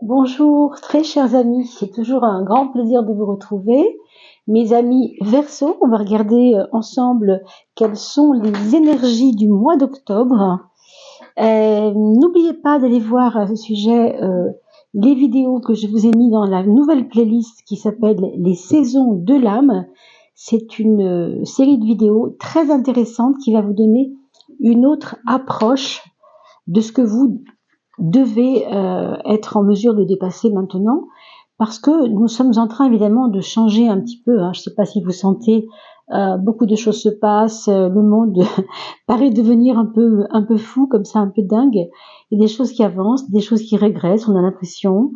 Bonjour, très chers amis, c'est toujours un grand plaisir de vous retrouver. Mes amis Verseau, on va regarder ensemble quelles sont les énergies du mois d'octobre. N'oubliez pas d'aller voir à ce sujet les vidéos que je vous ai mis dans la nouvelle playlist qui s'appelle Les saisons de l'âme. C'est une série de vidéos très intéressante qui va vous donner une autre approche de ce que vous devez être en mesure de dépasser maintenant, parce que nous sommes en train évidemment de changer un petit peu. Je ne sais pas si vous sentez, beaucoup de choses se passent, le monde paraît devenir un peu fou comme ça, un peu dingue. Il y a des choses qui avancent, des choses qui régressent, on a l'impression.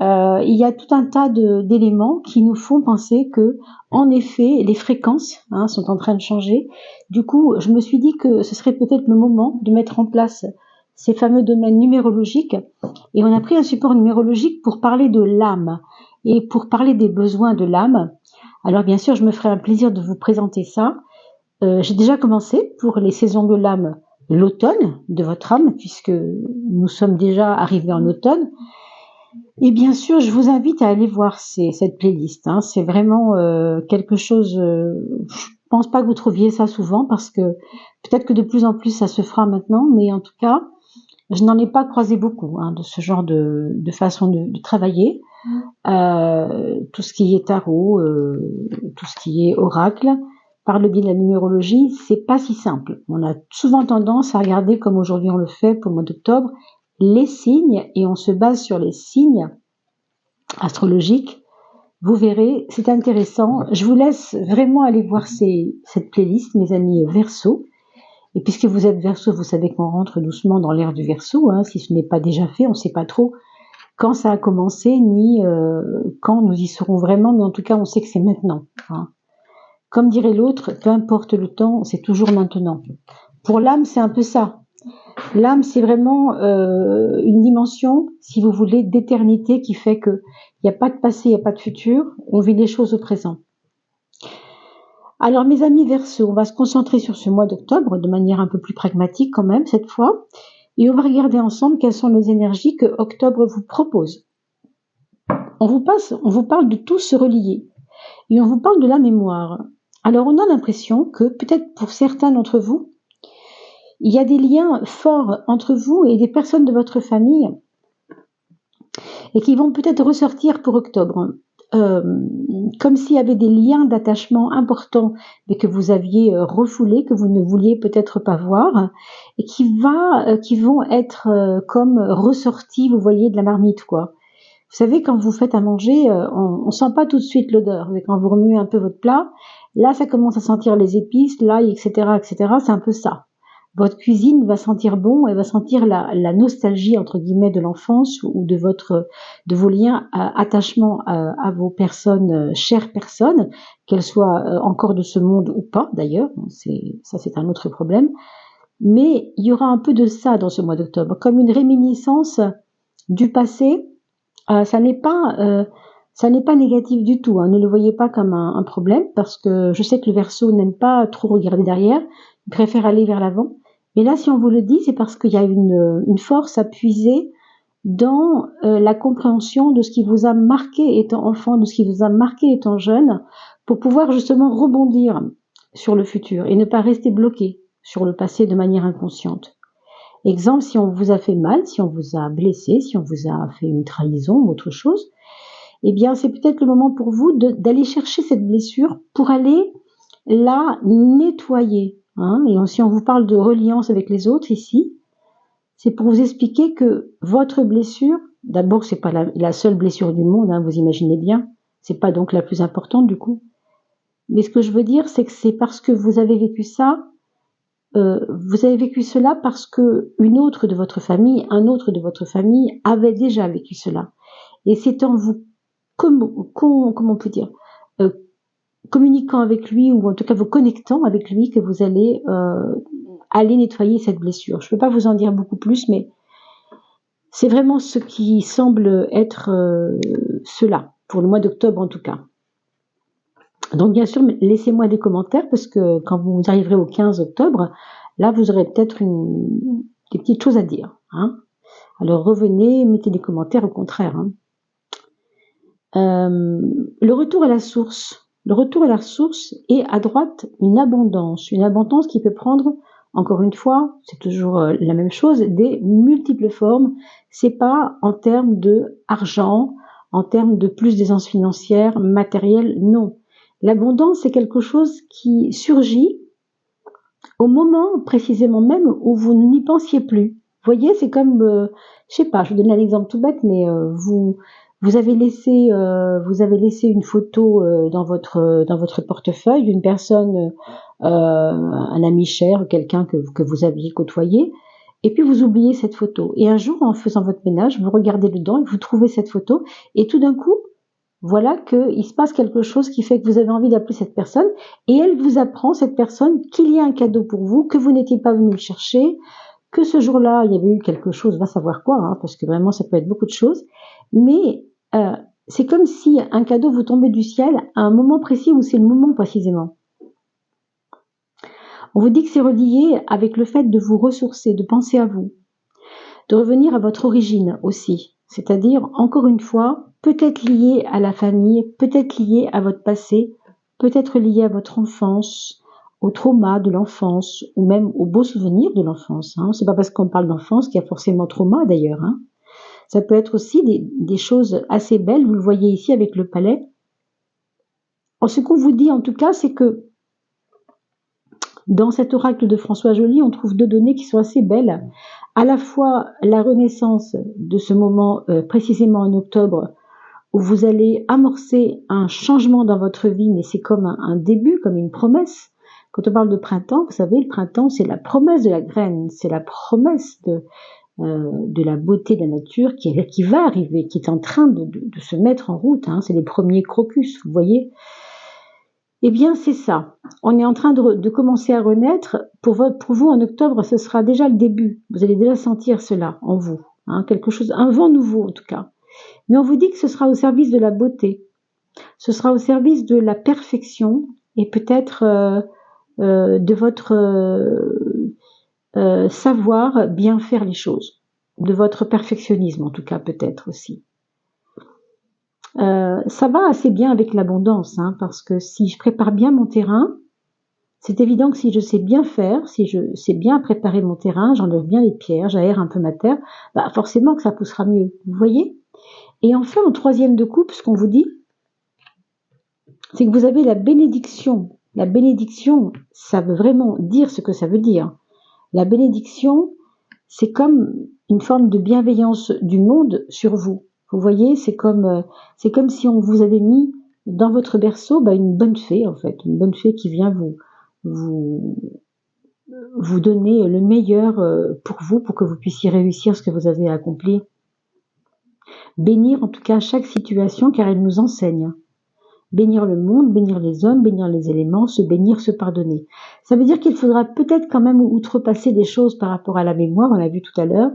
Il y a tout un tas d'éléments qui nous font penser que, en effet, les fréquences sont en train de changer. Du coup, je me suis dit que ce serait peut-être le moment de mettre en place ces fameux domaines numérologiques. Et on a pris un support numérologique pour parler de l'âme et pour parler des besoins de l'âme. Alors bien sûr, je me ferai un plaisir de vous présenter ça. J'ai déjà commencé pour les saisons de l'âme l'automne de votre âme, puisque nous sommes déjà arrivés en automne. Et bien sûr, je vous invite à aller voir cette playlist. C'est vraiment quelque chose. Je pense pas que vous trouviez ça souvent, parce que peut-être que de plus en plus ça se fera maintenant, mais en tout cas, je n'en ai pas croisé beaucoup de ce genre de façon de travailler. Tout ce qui est tarot, tout ce qui est oracle, par le biais de la numérologie, c'est pas si simple. On a souvent tendance à regarder, comme aujourd'hui on le fait pour le mois d'octobre, les signes, et on se base sur les signes astrologiques. Vous verrez, c'est intéressant. Je vous laisse vraiment aller voir cette playlist, mes amis Verseau. Et puisque vous êtes Verseau, vous savez qu'on rentre doucement dans l'ère du Verseau. Si ce n'est pas déjà fait, on ne sait pas trop quand ça a commencé, ni quand nous y serons vraiment, mais en tout cas, on sait que c'est maintenant. Comme dirait l'autre, peu importe le temps, c'est toujours maintenant. Pour l'âme, c'est un peu ça. L'âme, c'est vraiment une dimension, si vous voulez, d'éternité qui fait que il n'y a pas de passé, il n'y a pas de futur, on vit les choses au présent. Alors mes amis Verseau, on va se concentrer sur ce mois d'octobre de manière un peu plus pragmatique quand même cette fois, et on va regarder ensemble quelles sont les énergies que octobre vous propose. On vous parle de tout se relier, et on vous parle de la mémoire. Alors on a l'impression que peut-être pour certains d'entre vous, il y a des liens forts entre vous et des personnes de votre famille, et qui vont peut-être ressortir pour octobre. Comme s'il y avait des liens d'attachement importants, mais que vous aviez refoulés, que vous ne vouliez peut-être pas voir, et qui vont être comme ressortis, vous voyez, de la marmite, quoi. Vous savez, quand vous faites à manger, on sent pas tout de suite l'odeur, mais quand vous remuez un peu votre plat, là, ça commence à sentir les épices, l'ail, etc., etc. C'est un peu ça. Votre cuisine va sentir bon, elle va sentir la nostalgie entre guillemets de l'enfance ou de vos liens, attachement à vos personnes, chères personnes, qu'elles soient encore de ce monde ou pas d'ailleurs. C'est un autre problème. Mais il y aura un peu de ça dans ce mois d'octobre, comme une réminiscence du passé. Ça n'est pas négatif du tout. Ne le voyez pas comme un problème, parce que je sais que le Verseau n'aime pas trop regarder derrière, il préfère aller vers l'avant. Mais là, si on vous le dit, c'est parce qu'il y a une force à puiser dans la compréhension de ce qui vous a marqué étant enfant, de ce qui vous a marqué étant jeune, pour pouvoir justement rebondir sur le futur et ne pas rester bloqué sur le passé de manière inconsciente. Exemple, si on vous a fait mal, si on vous a blessé, si on vous a fait une trahison ou autre chose, eh bien, c'est peut-être le moment pour vous d'aller chercher cette blessure pour aller la nettoyer. Et si on vous parle de reliance avec les autres ici, c'est pour vous expliquer que votre blessure, d'abord, c'est pas la seule blessure du monde, vous imaginez bien, c'est pas donc la plus importante du coup. Mais ce que je veux dire, c'est que c'est parce que vous avez vécu ça, vous avez vécu cela parce que un autre de votre famille avait déjà vécu cela. Et c'est en vous, comment on peut dire, communiquant avec lui, ou en tout cas vous connectant avec lui, que vous allez aller nettoyer cette blessure. Je ne peux pas vous en dire beaucoup plus, mais c'est vraiment ce qui semble être cela, pour le mois d'octobre en tout cas. Donc bien sûr, laissez-moi des commentaires, parce que quand vous arriverez au 15 octobre, là vous aurez peut-être des petites choses à dire. Alors revenez, mettez des commentaires au contraire. Hein. Le retour à la source. Le retour à la source est à droite une abondance qui peut prendre, encore une fois, c'est toujours la même chose, des multiples formes. C'est pas en termes de argent, en termes de plus d'aisance financière, matérielle, non. L'abondance, c'est quelque chose qui surgit au moment précisément même où vous n'y pensiez plus. Vous voyez, c'est comme, je sais pas, je vous donne un exemple tout bête, mais vous avez laissé une photo dans votre portefeuille d'une personne, un ami cher, quelqu'un que vous aviez côtoyé, et puis vous oubliez cette photo. Et un jour, en faisant votre ménage, vous regardez dedans et vous trouvez cette photo, et tout d'un coup, voilà qu'il se passe quelque chose qui fait que vous avez envie d'appeler cette personne et elle vous apprend, cette personne, qu'il y a un cadeau pour vous, que vous n'étiez pas venu le chercher, que ce jour-là, il y avait eu quelque chose, va savoir quoi, hein, parce que vraiment, ça peut être beaucoup de choses. Mais c'est comme si un cadeau vous tombait du ciel à un moment précis où c'est le moment précisément. On vous dit que c'est relié avec le fait de vous ressourcer, de penser à vous, de revenir à votre origine aussi. C'est-à-dire, encore une fois, peut-être lié à la famille, peut-être lié à votre passé, peut-être lié à votre enfance, au trauma de l'enfance, ou même aux beaux souvenirs de l'enfance. Hein. C'est pas parce qu'on parle d'enfance qu'il y a forcément trauma d'ailleurs. Hein. Ça peut être aussi des choses assez belles, vous le voyez ici avec le palais. Ce qu'on vous dit en tout cas, c'est que dans cet oracle de François Joly, on trouve deux données qui sont assez belles. À la fois la renaissance de ce moment, précisément en octobre, où vous allez amorcer un changement dans votre vie, mais c'est comme un début, comme une promesse. Quand on parle de printemps, vous savez, le printemps, c'est la promesse de la graine, c'est la promesse de la beauté de la nature qui va arriver, qui est en train de se mettre en route. Hein. C'est les premiers crocus, vous voyez. Eh bien, c'est ça. On est en train de commencer à renaître. Pour vous, en octobre, ce sera déjà le début. Vous allez déjà sentir cela en vous. Hein, quelque chose, un vent nouveau en tout cas. Mais on vous dit que ce sera au service de la beauté. Ce sera au service de la perfection et peut-être de votre savoir bien faire les choses. De votre perfectionnisme en tout cas peut-être aussi. Ça va assez bien avec l'abondance, hein, parce que si je prépare bien mon terrain, c'est évident que si je sais bien faire, si je sais bien préparer mon terrain, j'enlève bien les pierres, j'aère un peu ma terre, bah forcément que ça poussera mieux, vous voyez. Et enfin, en troisième de coupe, ce qu'on vous dit, c'est que vous avez la bénédiction. La bénédiction, ça veut vraiment dire ce que ça veut dire. La bénédiction, c'est comme une forme de bienveillance du monde sur vous. Vous voyez, c'est comme si on vous avait mis dans votre berceau une bonne fée, en fait, une bonne fée qui vient vous donner le meilleur pour vous, pour que vous puissiez réussir ce que vous avez à accomplir. Bénir en tout cas chaque situation, car elle nous enseigne. Bénir le monde, bénir les hommes, bénir les éléments, se bénir, se pardonner. Ça veut dire qu'il faudra peut-être quand même outrepasser des choses par rapport à la mémoire, on l'a vu tout à l'heure.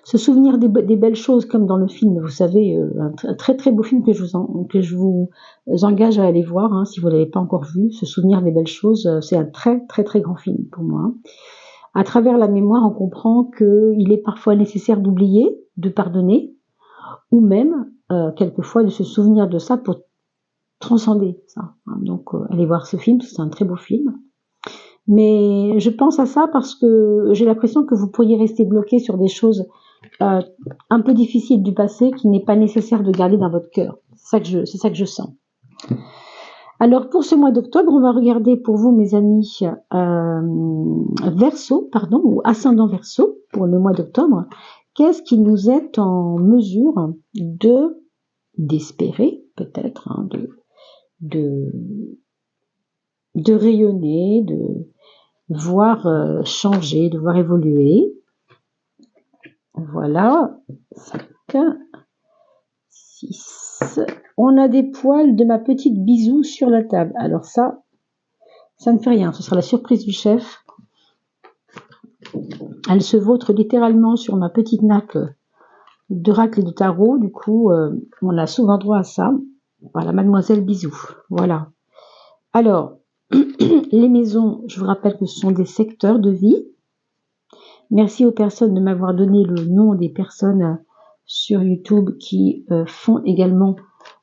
Se souvenir des belles choses comme dans le film, vous savez, un très très beau film que je vous engage à aller voir, hein, si vous ne l'avez pas encore vu. Se souvenir des belles choses, c'est un très très très grand film pour moi. À travers la mémoire, on comprend qu'il est parfois nécessaire d'oublier, de pardonner, ou même quelquefois de se souvenir de ça pour transcender ça. Donc allez voir ce film, c'est un très beau film. Mais je pense à ça parce que j'ai l'impression que vous pourriez rester bloqué sur des choses un peu difficiles du passé qui n'est pas nécessaire de garder dans votre cœur. C'est ça que je sens. Alors pour ce mois d'octobre, on va regarder pour vous, mes amis, Verseau, ou ascendant Verseau pour le mois d'octobre. Qu'est-ce qui nous est en mesure d'espérer, peut-être, hein, de rayonner, de voir changer, de voir évoluer. Voilà, 5, 6. On a des poils de ma petite Bisou sur la table. Alors ça ne fait rien, ce sera la surprise du chef. Elle se vautre littéralement sur ma petite nappe d'oracle et de tarot. Du coup, on a souvent droit à ça. Voilà, mademoiselle Bisou. Voilà. Alors, les maisons, je vous rappelle que ce sont des secteurs de vie. Merci aux personnes de m'avoir donné le nom des personnes sur YouTube qui font également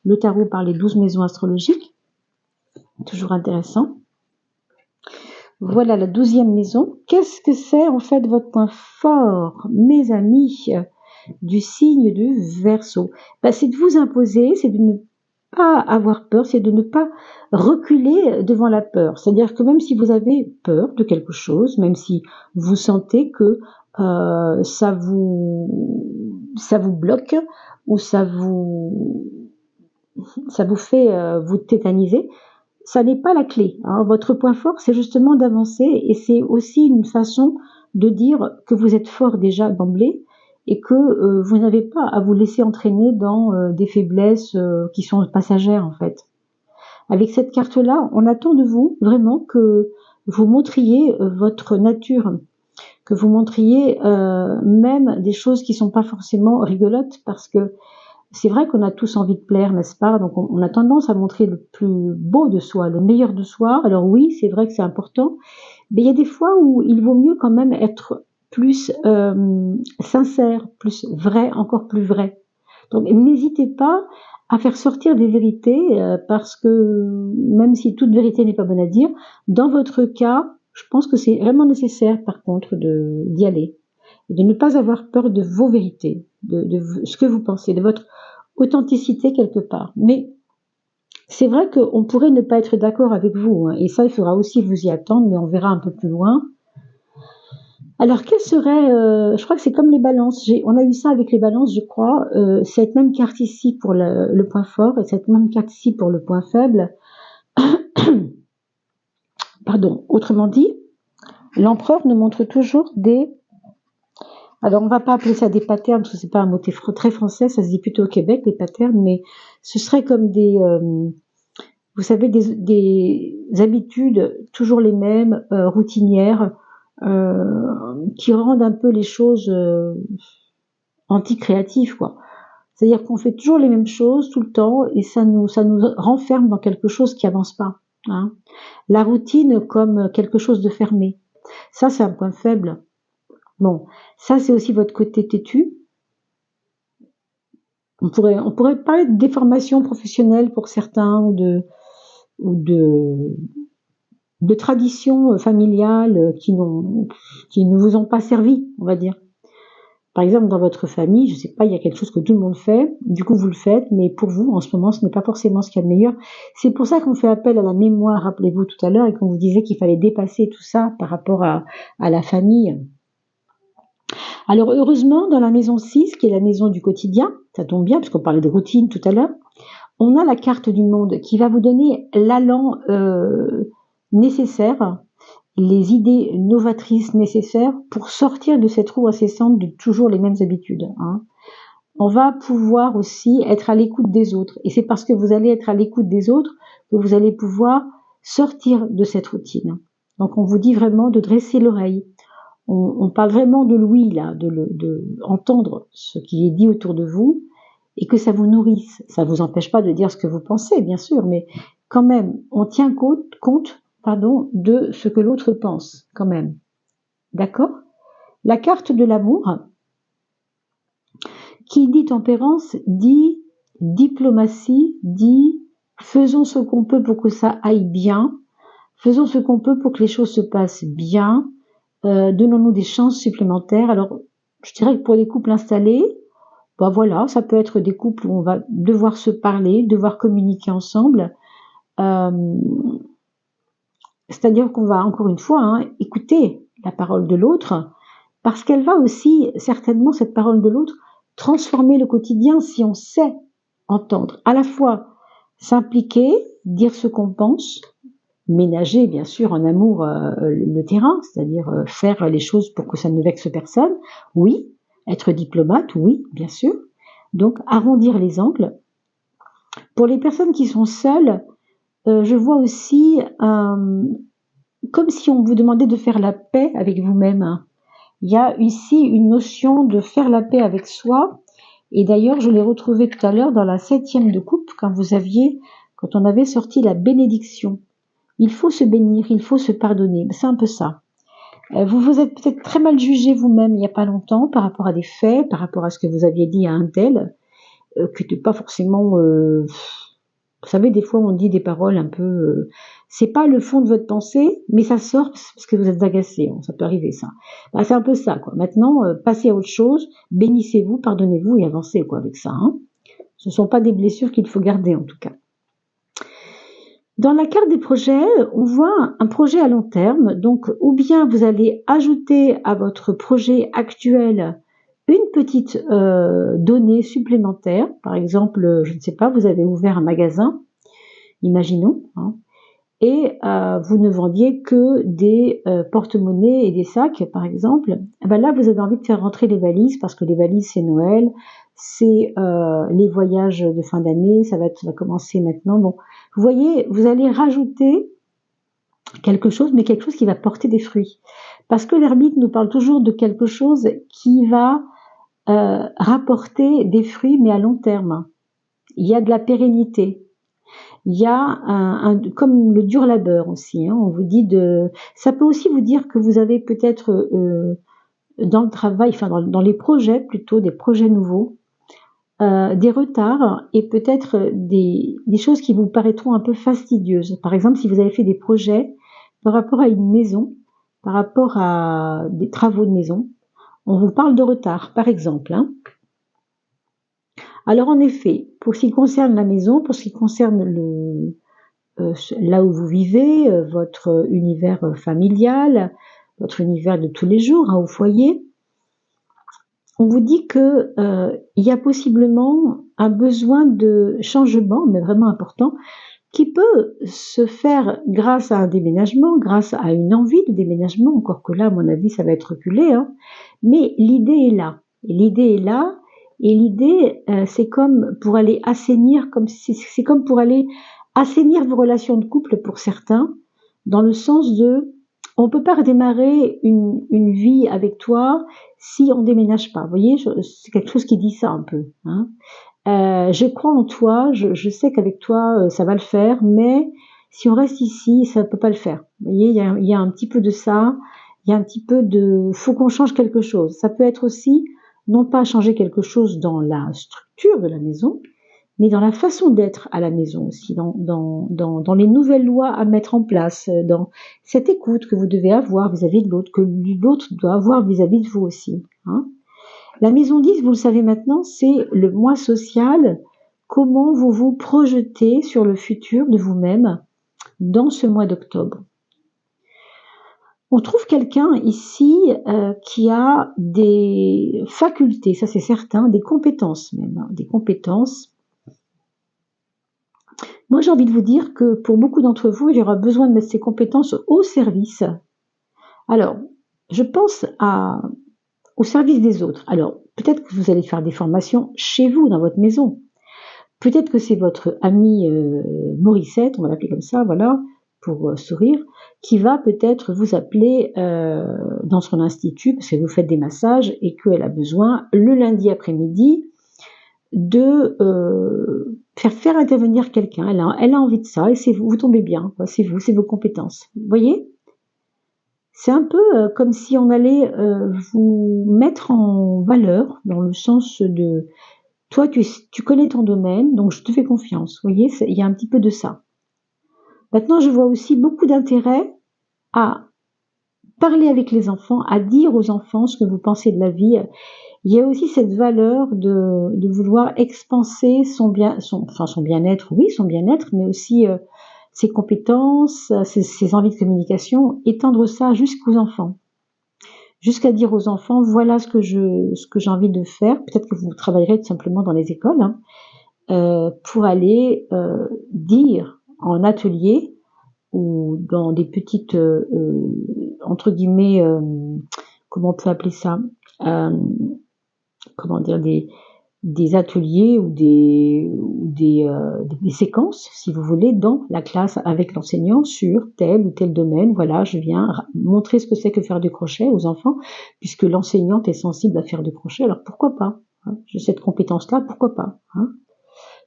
le tarot par les 12 maisons astrologiques. Toujours intéressant. Voilà la 12e maison. Qu'est-ce que c'est en fait votre point fort, mes amis, du signe du Verseau? C'est de vous imposer, c'est de ne pas avoir peur, c'est de ne pas reculer devant la peur. C'est-à-dire que même si vous avez peur de quelque chose, même si vous sentez que ça vous bloque ou ça vous fait vous tétaniser, ça n'est pas la clé. Votre point fort, c'est justement d'avancer et c'est aussi une façon de dire que vous êtes fort déjà d'emblée et que vous n'avez pas à vous laisser entraîner dans des faiblesses qui sont passagères en fait. Avec cette carte-là, on attend de vous vraiment que vous montriez votre nature, que vous montriez même des choses qui sont pas forcément rigolotes parce que c'est vrai qu'on a tous envie de plaire, n'est-ce pas? Donc on a tendance à montrer le plus beau de soi, le meilleur de soi. Alors oui, c'est vrai que c'est important, mais il y a des fois où il vaut mieux quand même être plus sincère, plus vrai, encore plus vrai. Donc n'hésitez pas à faire sortir des vérités parce que même si toute vérité n'est pas bonne à dire, dans votre cas, je pense que c'est vraiment nécessaire par contre d'y aller et de ne pas avoir peur de vos vérités, de ce que vous pensez, de votre authenticité quelque part. Mais c'est vrai qu'on pourrait ne pas être d'accord avec vous, et ça, il faudra aussi vous y attendre, mais on verra un peu plus loin. Alors, quel serait, je crois que c'est comme les balances, on a eu ça avec les balances, je crois, cette même carte ici pour le point fort, et cette même carte ici pour le point faible. Pardon, autrement dit, l'empereur nous montre toujours alors on va pas appeler ça des patterns parce que c'est pas un mot très français, ça se dit plutôt au Québec les patterns, mais ce serait comme vous savez des habitudes toujours les mêmes, routinières, qui rendent un peu les choses anti-créatives quoi. C'est-à-dire qu'on fait toujours les mêmes choses tout le temps et ça nous renferme dans quelque chose qui avance pas. La routine comme quelque chose de fermé. Ça c'est un point faible. Bon, ça c'est aussi votre côté têtu. On pourrait parler de déformation professionnelle pour certains ou de traditions familiales qui ne vous ont pas servi, on va dire. Par exemple, dans votre famille, je sais pas, il y a quelque chose que tout le monde fait, du coup vous le faites, mais pour vous, en ce moment, ce n'est pas forcément ce qu'il y a de meilleur. C'est pour ça qu'on fait appel à la mémoire, rappelez-vous tout à l'heure, et qu'on vous disait qu'il fallait dépasser tout ça par rapport à la famille. Alors heureusement, dans la maison 6, qui est la maison du quotidien, ça tombe bien, puisqu'on parlait de routine tout à l'heure, on a la carte du monde qui va vous donner l'allant nécessaire, les idées novatrices nécessaires pour sortir de cette roue incessante de toujours les mêmes habitudes. On va pouvoir aussi être à l'écoute des autres. Et c'est parce que vous allez être à l'écoute des autres que vous allez pouvoir sortir de cette routine. Donc on vous dit vraiment de dresser l'oreille. On parle vraiment de l'ouïe, là, de entendre ce qui est dit autour de vous et que ça vous nourrisse. Ça ne vous empêche pas de dire ce que vous pensez, bien sûr, mais quand même, on tient compte de ce que l'autre pense, quand même. D'accord? La carte de l'amour, qui dit tempérance, dit diplomatie, dit faisons ce qu'on peut pour que ça aille bien, faisons ce qu'on peut pour que les choses se passent bien, donnons-nous des chances supplémentaires. Alors, je dirais que pour les couples installés, voilà, ça peut être des couples où on va devoir se parler, devoir communiquer ensemble. C'est-à-dire qu'on va, encore une fois, écouter la parole de l'autre, parce qu'elle va aussi, certainement, cette parole de l'autre, transformer le quotidien si on sait entendre. À la fois s'impliquer, dire ce qu'on pense, ménager bien sûr en amour le terrain, c'est-à-dire faire les choses pour que ça ne vexe personne, oui, être diplomate, oui, bien sûr, donc arrondir les angles. Pour les personnes qui sont seules, je vois aussi comme si on vous demandait de faire la paix avec vous-même. Il y a ici une notion de faire la paix avec soi, et d'ailleurs je l'ai retrouvé tout à l'heure dans la 7e de coupe, quand on avait sorti la bénédiction. Il faut se bénir, il faut se pardonner. C'est un peu ça. Vous vous êtes peut-être très mal jugé vous-même il n'y a pas longtemps par rapport à des faits, par rapport à ce que vous aviez dit à un tel, qui n'était pas forcément... vous savez, des fois on dit des paroles un peu... c'est pas le fond de votre pensée, mais ça sort parce que vous êtes agacé. Ça peut arriver, ça. Bah, c'est un peu ça, quoi. Maintenant, passez à autre chose, bénissez-vous, pardonnez-vous et avancez, quoi, avec ça. Hein. Ce ne sont pas des blessures qu'il faut garder, en tout cas. Dans la carte des projets, on voit un projet à long terme. Donc, ou bien vous allez ajouter à votre projet actuel une petite donnée supplémentaire. Par exemple, je ne sais pas, vous avez ouvert un magasin, imaginons, hein, et vous ne vendiez que des porte-monnaies et des sacs, par exemple. Et ben là, vous avez envie de faire rentrer les valises, parce que les valises, c'est Noël, c'est les voyages de fin d'année, ça va commencer maintenant. Bon, vous voyez, vous allez rajouter quelque chose, mais quelque chose qui va porter des fruits. Parce que l'ermite nous parle toujours de quelque chose qui va rapporter des fruits, mais à long terme. Il y a de la pérennité. Il y a comme le dur labeur aussi. Hein, on vous dit ça peut aussi vous dire que vous avez peut-être dans le travail, enfin dans les projets plutôt, des projets nouveaux, des retards et peut-être des choses qui vous paraîtront un peu fastidieuses. Par exemple, si vous avez fait des projets par rapport à une maison, par rapport à des travaux de maison, on vous parle de retard, par exemple. Hein. Alors en effet, pour ce qui concerne la maison, pour ce qui concerne là où vous vivez, votre univers familial, votre univers de tous les jours, hein, au foyer, on vous dit que il y a possiblement un besoin de changement, mais vraiment important, qui peut se faire grâce à un déménagement, grâce à une envie de déménagement, encore que là, à mon avis, ça va être reculé, hein, mais l'idée est là. Et l'idée est là, et l'idée, c'est comme pour aller assainir, c'est comme pour aller assainir vos relations de couple pour certains, dans le sens de, on peut pas redémarrer une vie avec toi si on déménage pas. Vous voyez, c'est quelque chose qui dit ça un peu. Hein. Je crois en toi, je sais qu'avec toi ça va le faire, mais si on reste ici, ça ne peut pas le faire. Vous voyez, il y a un petit peu de ça, il y a un petit peu de, faut qu'on change quelque chose. Ça peut être aussi non pas changer quelque chose dans la structure de la maison, mais dans la façon d'être à la maison aussi, dans les nouvelles lois à mettre en place, dans cette écoute que vous devez avoir vis-à-vis de l'autre, que l'autre doit avoir vis-à-vis de vous aussi. Hein. La maison 10, vous le savez maintenant, c'est le moi social, comment vous vous projetez sur le futur de vous-même dans ce mois d'octobre. On trouve quelqu'un ici qui a des facultés, ça c'est certain, des compétences même, hein, des compétences. Moi j'ai envie de vous dire que pour beaucoup d'entre vous, il y aura besoin de mettre ces compétences au service. Alors, je pense au service des autres. Alors, peut-être que vous allez faire des formations chez vous, dans votre maison. Peut-être que c'est votre amie Morissette, on va l'appeler comme ça, voilà, pour sourire, qui va peut-être vous appeler dans son institut, parce que vous faites des massages et qu'elle a besoin, le lundi après-midi, de faire intervenir quelqu'un. Elle a envie de ça, et c'est vous tombez bien, c'est vous, c'est vos compétences. Vous voyez ? C'est un peu comme si on allait vous mettre en valeur, dans le sens de toi, tu connais ton domaine, donc je te fais confiance. Vous voyez, il y a un petit peu de ça. Maintenant, je vois aussi beaucoup d'intérêt à parler avec les enfants, à dire aux enfants ce que vous pensez de la vie. Il y a aussi cette valeur de vouloir expanser son bien-être, oui, son bien-être, mais aussi ses compétences, ses envies de communication, étendre ça jusqu'aux enfants. Jusqu'à dire aux enfants, voilà ce que j'ai envie de faire. Peut-être que vous travaillerez tout simplement dans les écoles, hein, pour aller dire en atelier ou dans des petites, entre guillemets, comment on peut appeler ça, comment dire, des ateliers ou des séquences, si vous voulez, dans la classe avec l'enseignant sur tel ou tel domaine. Voilà, je viens montrer ce que c'est que faire du crochet aux enfants, puisque l'enseignante est sensible à faire du crochet, alors pourquoi pas, hein, j'ai cette compétence-là, pourquoi pas, hein.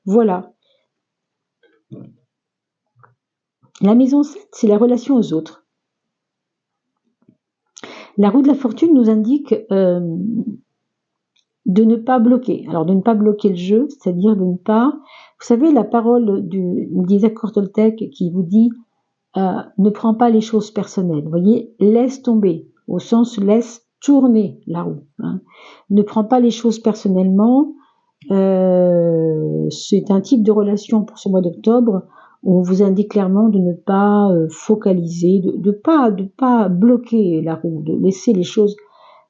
Voilà. La maison 7, c'est la relation aux autres. La roue de la fortune nous indique de ne pas bloquer. Alors de ne pas bloquer le jeu, c'est-à-dire de ne pas... Vous savez, la parole d'Isaac Toltec qui vous dit ne prends pas les choses personnelles. Vous voyez, laisse tomber, au sens laisse tourner la roue. Hein. Ne prends pas les choses personnellement. C'est un type de relation pour ce mois d'octobre où on vous indique clairement de ne pas focaliser, de pas bloquer la roue, de laisser les choses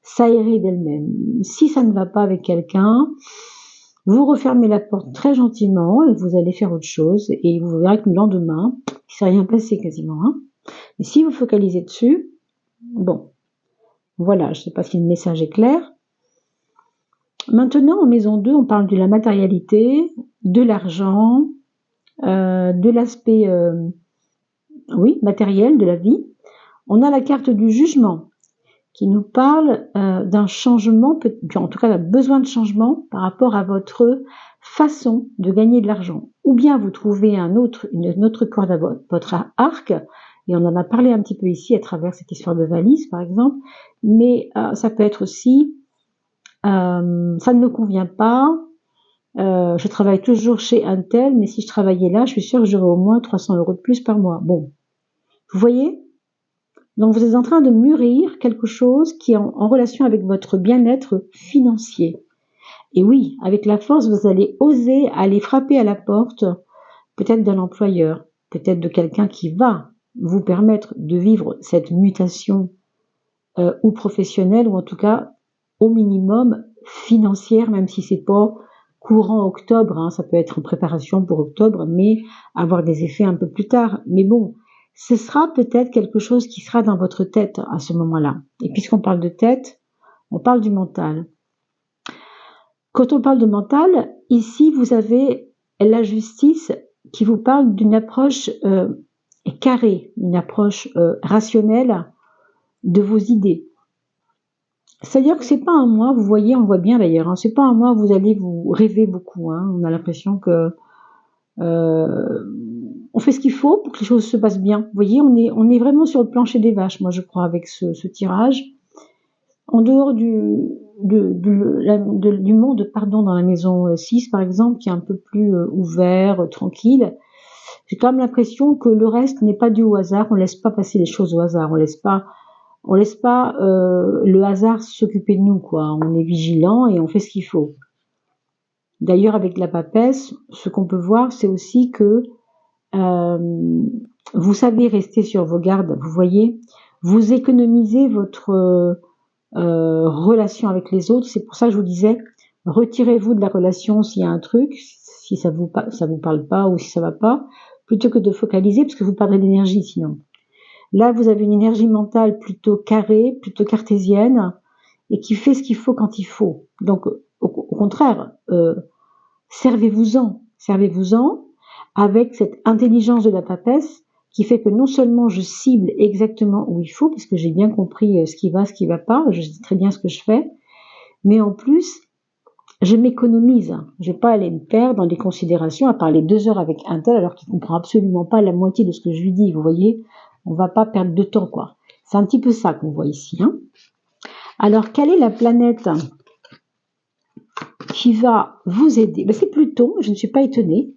s'aérer d'elles-mêmes. Si ça ne va pas avec quelqu'un, vous refermez la porte très gentiment et vous allez faire autre chose et vous verrez que le lendemain, il ne s'est rien passé quasiment. Hein. Et si vous focalisez dessus, bon, voilà, je ne sais pas si le message est clair. Maintenant, en maison 2, on parle de la matérialité, de l'argent, de l'aspect matériel de la vie. On a la carte du jugement qui nous parle d'un changement, en tout cas d'un besoin de changement par rapport à votre façon de gagner de l'argent. Ou bien vous trouvez une autre corde à votre arc, et on en a parlé un petit peu ici à travers cette histoire de valise par exemple, mais ça peut être aussi ça ne me convient pas, je travaille toujours chez un tel, mais si je travaillais là, je suis sûre que j'aurais au moins 300 € de plus par mois. Bon, vous voyez ? Donc vous êtes en train de mûrir quelque chose qui est en relation avec votre bien-être financier. Et oui, avec la force, vous allez oser aller frapper à la porte, peut-être d'un employeur, peut-être de quelqu'un qui va vous permettre de vivre cette mutation ou professionnelle, ou en tout cas au minimum financière, même si c'est pas courant octobre, hein, ça peut être en préparation pour octobre, mais avoir des effets un peu plus tard. Mais bon, ce sera peut-être quelque chose qui sera dans votre tête à ce moment-là. Et puisqu'on parle de tête, on parle du mental. Quand on parle de mental, ici vous avez la justice qui vous parle d'une approche carrée, une approche rationnelle de vos idées. C'est-à-dire que c'est pas un mois, vous voyez, on voit bien d'ailleurs, hein, c'est pas un mois où vous allez vous rêver beaucoup. Hein, on a l'impression que on fait ce qu'il faut pour que les choses se passent bien. Vous voyez, on est vraiment sur le plancher des vaches, moi je crois, avec ce tirage. En dehors du monde, dans la maison 6 par exemple, qui est un peu plus ouvert, tranquille, j'ai quand même l'impression que le reste n'est pas dû au hasard, on laisse pas passer les choses au hasard, on laisse pas le hasard s'occuper de nous, quoi. On est vigilant et on fait ce qu'il faut. D'ailleurs, avec la papesse, ce qu'on peut voir, c'est aussi que vous savez rester sur vos gardes, vous voyez, vous économisez votre relation avec les autres. C'est pour ça que je vous disais, retirez-vous de la relation s'il y a un truc, si ça vous parle pas ou si ça va pas, plutôt que de focaliser, parce que vous perdrez d'énergie sinon. Là, vous avez une énergie mentale plutôt carrée, plutôt cartésienne, et qui fait ce qu'il faut quand il faut. Donc, au contraire, servez-vous-en avec cette intelligence de la papesse qui fait que non seulement je cible exactement où il faut, parce que j'ai bien compris ce qui va pas, je sais très bien ce que je fais, mais en plus, je m'économise. Je vais pas aller me perdre dans des considérations à parler 2 heures avec un tel alors qu'il comprend absolument pas la moitié de ce que je lui dis, vous voyez. On va pas perdre de temps, quoi. C'est un petit peu ça qu'on voit ici. Hein. Alors, quelle est la planète qui va vous aider? C'est Pluton, je ne suis pas étonnée.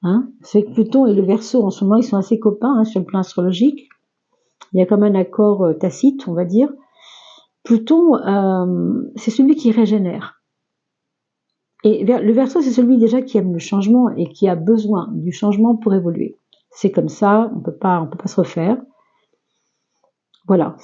Hein. C'est que Pluton et le Verseau, en ce moment, ils sont assez copains hein, sur le plan astrologique. Il y a comme un accord tacite, on va dire. Pluton, c'est celui qui régénère. Et le Verseau, c'est celui déjà qui aime le changement et qui a besoin du changement pour évoluer. C'est comme ça, on peut pas se refaire. Voilà,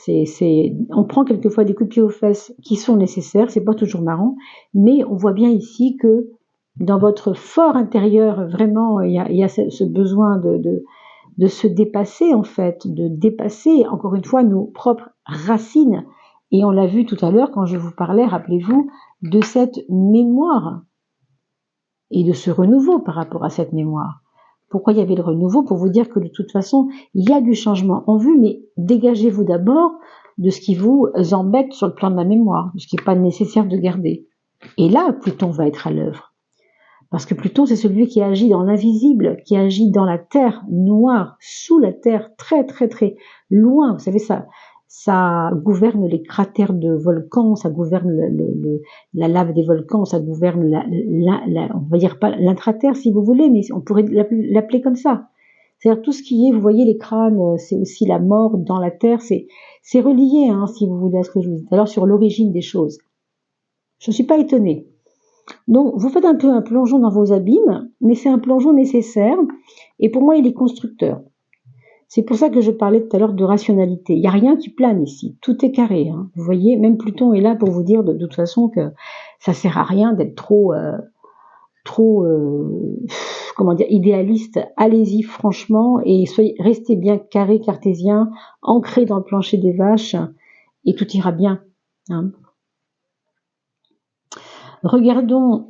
on prend quelquefois des coups de pied aux fesses qui sont nécessaires, c'est pas toujours marrant, mais on voit bien ici que dans votre fort intérieur, vraiment, il y a ce besoin de se dépasser en fait, de dépasser encore une fois nos propres racines. Et on l'a vu tout à l'heure quand je vous parlais, rappelez-vous, de cette mémoire et de ce renouveau par rapport à cette mémoire. Pourquoi il y avait le renouveau? Pour vous dire que de toute façon, il y a du changement en vue, mais dégagez-vous d'abord de ce qui vous embête sur le plan de la mémoire, de ce qui n'est pas nécessaire de garder. Et là, Pluton va être à l'œuvre. Parce que Pluton, c'est celui qui agit dans l'invisible, qui agit dans la terre noire, sous la terre, très très très loin. Vous savez ça, ça gouverne les cratères de volcans, ça gouverne la lave des volcans, ça gouverne on va dire pas l'intraterre si vous voulez, mais on pourrait l'appeler comme ça. C'est-à-dire tout ce qui est, vous voyez les crânes, c'est aussi la mort dans la terre, c'est relié, hein, si vous voulez, à ce que je vous dis. Alors sur l'origine des choses, je ne suis pas étonnée. Donc vous faites un peu un plongeon dans vos abîmes, mais c'est un plongeon nécessaire, et pour moi il est constructeur. C'est pour ça que je parlais tout à l'heure de rationalité. Il n'y a rien qui plane ici, tout est carré. Hein. Vous voyez, même Pluton est là pour vous dire de toute façon que ça sert à rien d'être trop comment dire, idéaliste. Allez-y franchement et restez bien carré, cartésien, ancré dans le plancher des vaches et tout ira bien. Hein. Regardons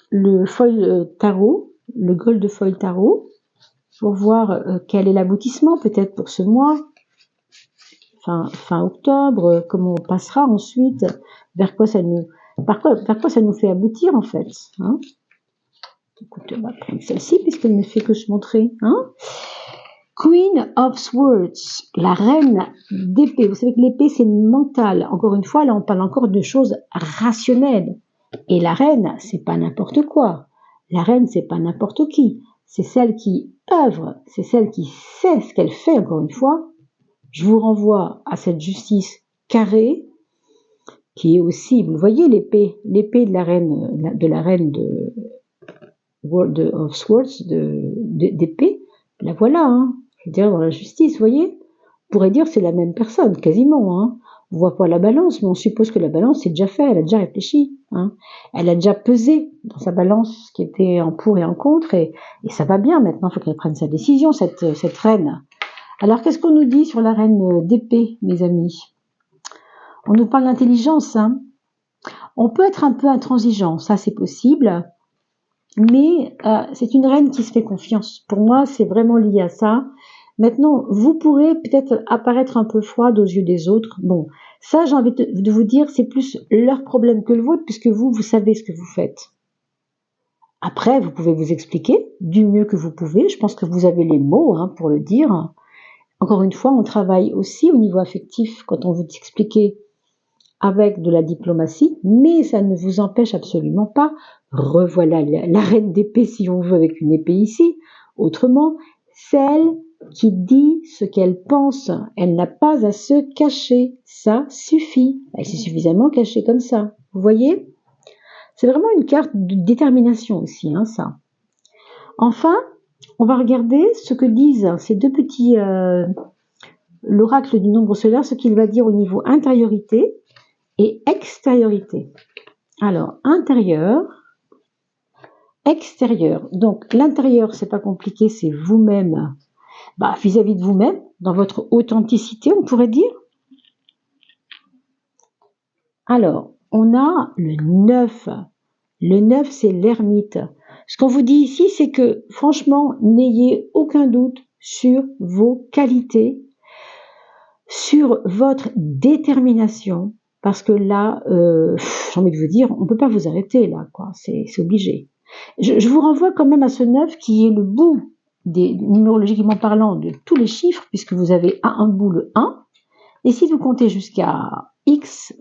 le foil tarot, le gold foil tarot, pour voir quel est l'aboutissement peut-être pour ce mois, fin octobre, comment on passera ensuite, vers quoi ça nous fait aboutir en fait. Hein. Écoutez, on va prendre celle-ci puisqu'elle ne fait que se montrer. Hein. Queen of Swords, la reine d'épée. Vous savez que l'épée c'est mental. Encore une fois, là on parle encore de choses rationnelles. Et la reine, c'est pas n'importe quoi. La reine, c'est pas n'importe qui. C'est celle qui œuvre, c'est celle qui sait ce qu'elle fait, encore une fois. Je vous renvoie à cette justice carrée, qui est aussi, vous voyez l'épée de la reine of Swords, d'épée, la voilà, hein. Je veux dire, dans la justice, vous voyez. On pourrait dire c'est la même personne, quasiment, hein. On voit pas la balance, mais on suppose que la balance c'est déjà fait, elle a déjà réfléchi, hein. Elle a déjà pesé dans sa balance ce qui était en pour et en contre, et ça va bien maintenant, il faut qu'elle prenne sa décision, cette reine. Alors qu'est-ce qu'on nous dit sur la reine d'épée, mes amis? On nous parle d'intelligence, hein. On peut être un peu intransigeant, ça c'est possible, mais c'est une reine qui se fait confiance. Pour moi, c'est vraiment lié à ça. Maintenant, vous pourrez peut-être apparaître un peu froide aux yeux des autres. Bon, ça, j'ai envie de vous dire, c'est plus leur problème que le vôtre, puisque vous savez ce que vous faites. Après, vous pouvez vous expliquer du mieux que vous pouvez. Je pense que vous avez les mots pour le dire. Encore une fois, on travaille aussi au niveau affectif quand on veut s'expliquer avec de la diplomatie, mais ça ne vous empêche absolument pas. Revoilà la reine d'épée, si on veut, avec une épée ici. Autrement, celle qui dit ce qu'elle pense, elle n'a pas à se cacher, ça suffit. Elle s'est suffisamment cachée comme ça, vous voyez? C'est vraiment une carte de détermination aussi, ça. Enfin, on va regarder ce que disent ces deux petits, l'oracle du nombre solaire, ce qu'il va dire au niveau intériorité et extériorité. Alors, intérieur, extérieur. Donc, l'intérieur, c'est pas compliqué, c'est vous-même, vis-à-vis de vous-même, dans votre authenticité, on pourrait dire. Alors, on a le 9. Le 9, c'est l'ermite. Ce qu'on vous dit ici, c'est que, franchement, n'ayez aucun doute sur vos qualités, sur votre détermination, parce que là, j'ai envie de vous dire, on ne peut pas vous arrêter, là, quoi. C'est obligé. Je vous renvoie quand même à ce 9 qui est le bout, numérologiquement parlant, de tous les chiffres, puisque vous avez à un bout le 1. Et si vous comptez jusqu'à X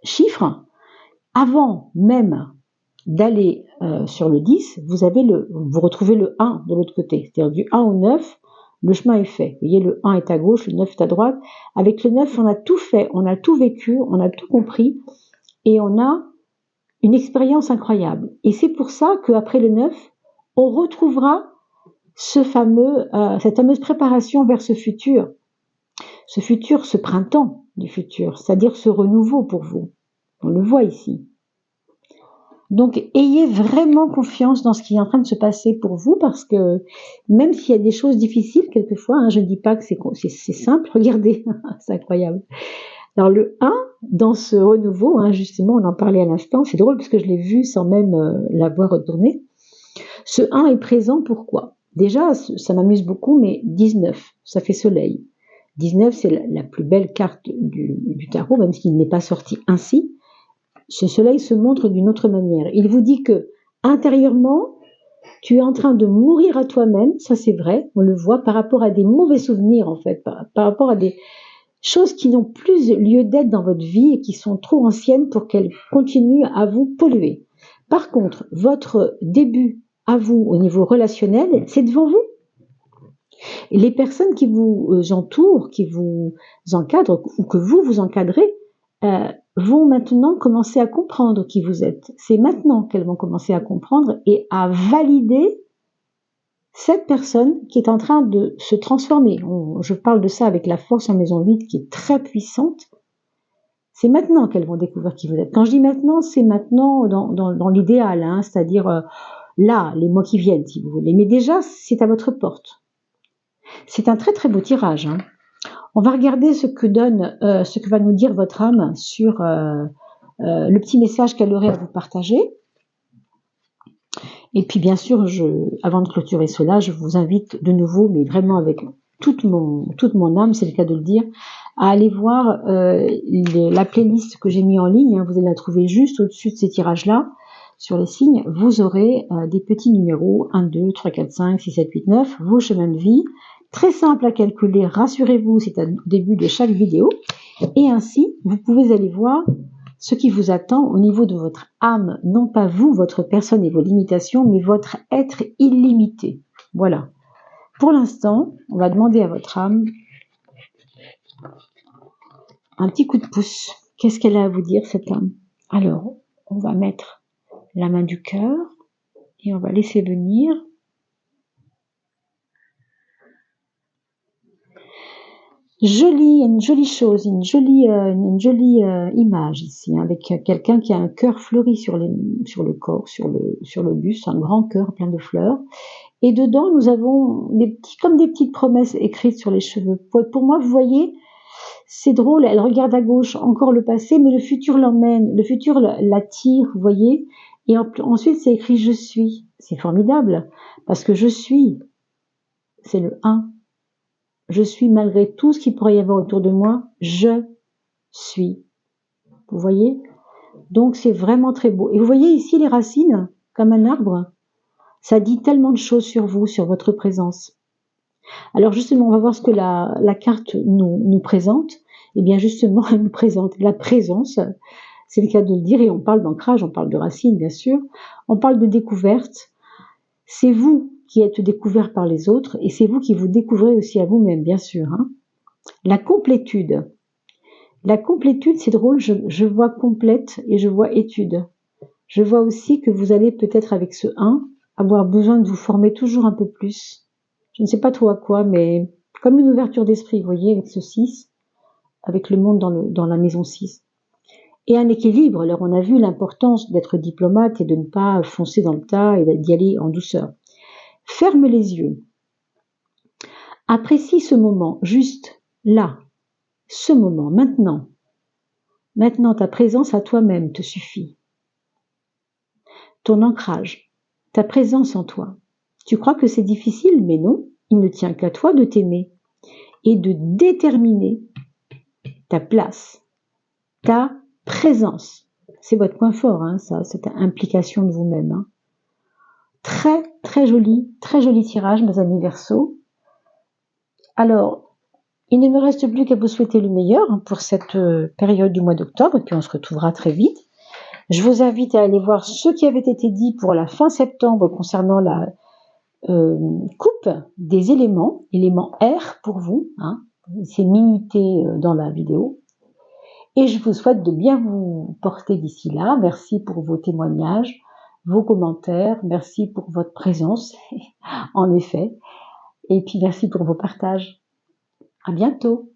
chiffres, avant même d'aller sur le 10, vous retrouvez le 1 de l'autre côté. C'est-à-dire du 1 au 9, le chemin est fait. Vous voyez, le 1 est à gauche, le 9 est à droite. Avec le 9, on a tout fait, on a tout vécu, on a tout compris, et on a une expérience incroyable. Et c'est pour ça qu'après le 9, on retrouvera cette fameuse préparation vers ce futur, ce printemps du futur, c'est-à-dire ce renouveau pour vous. On le voit ici. Donc, ayez vraiment confiance dans ce qui est en train de se passer pour vous, parce que même s'il y a des choses difficiles quelquefois, je ne dis pas que c'est simple, regardez, c'est incroyable. Alors le 1, dans ce renouveau, justement, on en parlait à l'instant, c'est drôle parce que je l'ai vu sans même l'avoir retourné. Ce 1 est présent, pourquoi? Déjà, ça m'amuse beaucoup, mais 19, ça fait soleil. 19, c'est la plus belle carte du tarot, même s'il n'est pas sorti ainsi. Ce soleil se montre d'une autre manière. Il vous dit que, intérieurement, Tu es en train de mourir à toi-même, ça c'est vrai, on le voit par rapport à des mauvais souvenirs en fait, par rapport à des choses qui n'ont plus lieu d'être dans votre vie et qui sont trop anciennes pour qu'elles continuent à vous polluer. Par contre, votre début à vous au niveau relationnel, c'est devant vous. Et les personnes qui vous entourent, qui vous encadrent ou que vous encadrez, vont maintenant commencer à comprendre qui vous êtes. C'est maintenant qu'elles vont commencer à comprendre et à valider cette personne qui est en train de se transformer. Je parle de ça avec la force en maison 8 qui est très puissante. C'est maintenant qu'elles vont découvrir qui vous êtes. Quand je dis maintenant, c'est maintenant dans l'idéal, hein, c'est-à-dire là, les mois qui viennent, si vous voulez. Mais déjà, c'est à votre porte. C'est un très très beau tirage. Hein. On va regarder ce que va nous dire votre âme sur le petit message qu'elle aurait à vous partager. Et puis bien sûr, avant de clôturer cela, je vous invite de nouveau, mais vraiment avec toute mon âme, c'est le cas de le dire, à aller voir la playlist que j'ai mis en ligne. Hein, vous allez la trouver juste au-dessus de ces tirages-là. Sur les signes, vous aurez des petits numéros 1, 2, 3, 4, 5, 6, 7, 8, 9, vos chemins de vie. Très simple à calculer, rassurez-vous, c'est au début de chaque vidéo. Et ainsi, vous pouvez aller voir ce qui vous attend au niveau de votre âme, non pas vous, votre personne et vos limitations, mais votre être illimité. Voilà. Pour l'instant, on va demander à votre âme un petit coup de pouce. Qu'est-ce qu'elle a à vous dire, cette âme? Alors, on va mettre la main du cœur et on va laisser venir une jolie chose, une jolie image ici, hein, avec quelqu'un qui a un cœur fleuri sur le corps, sur le buste, un grand cœur plein de fleurs. Et dedans, nous avons comme des petites promesses écrites sur les cheveux. Pour moi, vous voyez, c'est drôle, elle regarde à gauche, encore le passé, mais le futur l'emmène, le futur l'attire, vous voyez. Et ensuite, c'est écrit « Je suis ». C'est formidable, parce que « Je suis », c'est le 1. Je suis malgré tout ce qu'il pourrait y avoir autour de moi, je suis. Vous voyez? Donc c'est vraiment très beau. Et vous voyez ici les racines, comme un arbre. Ça dit tellement de choses sur vous, sur votre présence. Alors justement, on va voir ce que la carte nous présente. Eh bien justement, elle nous présente la présence. C'est le cas de le dire, et on parle d'ancrage, on parle de racines, bien sûr. On parle de découverte. C'est vous qui êtes découvert par les autres, et c'est vous qui vous découvrez aussi à vous-même, bien sûr. Hein. La complétude. La complétude, c'est drôle, je vois complète et je vois étude. Je vois aussi que vous allez peut-être avec ce 1 avoir besoin de vous former toujours un peu plus. Je ne sais pas trop à quoi, mais comme une ouverture d'esprit, vous voyez, avec ce 6, avec le monde dans la maison 6. Et un équilibre. Alors on a vu l'importance d'être diplomate et de ne pas foncer dans le tas et d'y aller en douceur. Ferme les yeux. Apprécie ce moment, juste là, ce moment, maintenant. Maintenant, ta présence à toi-même te suffit. Ton ancrage, ta présence en toi. Tu crois que c'est difficile, mais non, il ne tient qu'à toi de t'aimer et de déterminer ta place, ta présence. C'est votre point fort, hein, ça, cette implication de vous-même. Hein. Très, très joli tirage, mes amis Verseaux. Alors, il ne me reste plus qu'à vous souhaiter le meilleur pour cette période du mois d'octobre, et puis on se retrouvera très vite. Je vous invite à aller voir ce qui avait été dit pour la fin septembre concernant la coupe des éléments R pour vous. Hein. C'est minuté dans la vidéo. Et je vous souhaite de bien vous porter d'ici là. Merci pour vos témoignages, vos commentaires. Merci pour votre présence, en effet. Et puis merci pour vos partages. À bientôt.